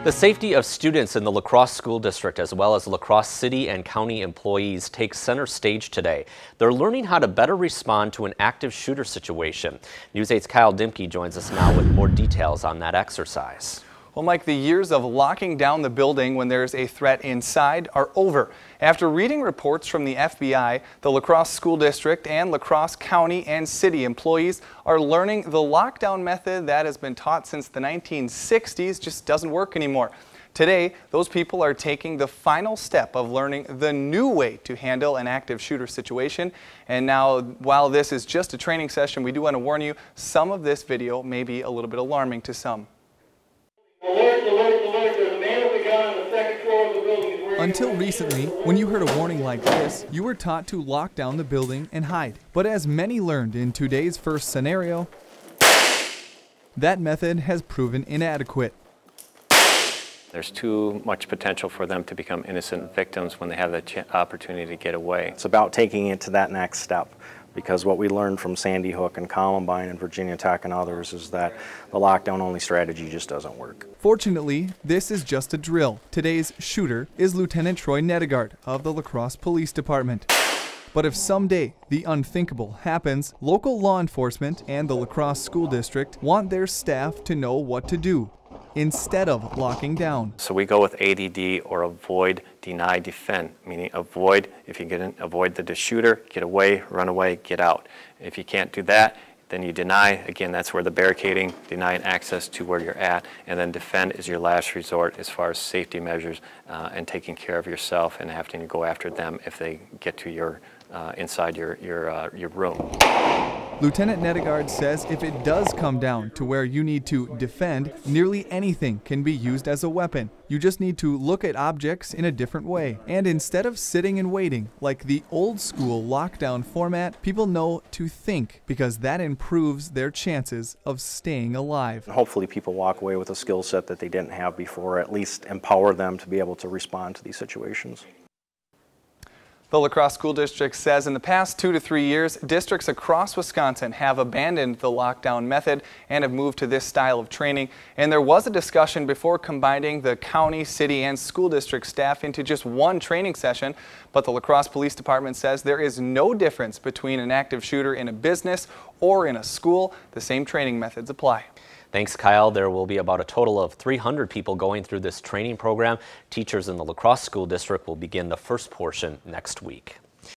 The safety of students in the La Crosse School District as well as La Crosse City and County employees takes center stage today. They're learning how to better respond to an active shooter situation. News 8's Kyle Dimke joins us now with more details on that exercise. Well, Mike, the years of locking down the building when there's a threat inside are over. After reading reports from the FBI, the La Crosse School District and La Crosse County and City employees are learning the lockdown method that has been taught since the 1960s just doesn't work anymore. Today, those people are taking the final step of learning the new way to handle an active shooter situation. And now, while this is just a training session, we do want to warn you, some of this video may be a little bit alarming to some. Alert, alert, alert, there's a man with a gun on the second floor of the building. Until recently, when you heard a warning like this, you were taught to lock down the building and hide. But as many learned in today's first scenario, that method has proven inadequate. There's too much potential for them to become innocent victims when they have the opportunity to get away. It's about taking it to that next step, because what we learned from Sandy Hook and Columbine and Virginia Tech and others is that the lockdown-only strategy just doesn't work. Fortunately, this is just a drill. Today's shooter is Lieutenant Troy Nedegard of the La Crosse Police Department. But if someday the unthinkable happens, local law enforcement and the La Crosse School District want their staff to know what to do instead of locking down. So we go with ADD, or avoid, deny, defend, meaning avoid. If you avoid the shooter, get away, run away, get out. If you can't do that, then you deny. Again, that's where the barricading, denying access to where you're at, and then defend is your last resort as far as safety measures and taking care of yourself and having to go after them if they get to your inside your room. Lieutenant Nedegard says if it does come down to where you need to defend, nearly anything can be used as a weapon. You just need to look at objects in a different way. And instead of sitting and waiting, like the old school lockdown format, people know to think, because that improves their chances of staying alive. Hopefully people walk away with a skill set that they didn't have before, or at least empower them to be able to respond to these situations. The La Crosse School District says in the past 2 to 3 years, districts across Wisconsin have abandoned the lockdown method and have moved to this style of training. And there was a discussion before combining the county, city, and school district staff into just one training session. But the La Crosse Police Department says there is no difference between an active shooter in a business or in a school. The same training methods apply. Thanks, Kyle. There will be about a total of 300 people going through this training program. Teachers in the La Crosse School District will begin the first portion next week.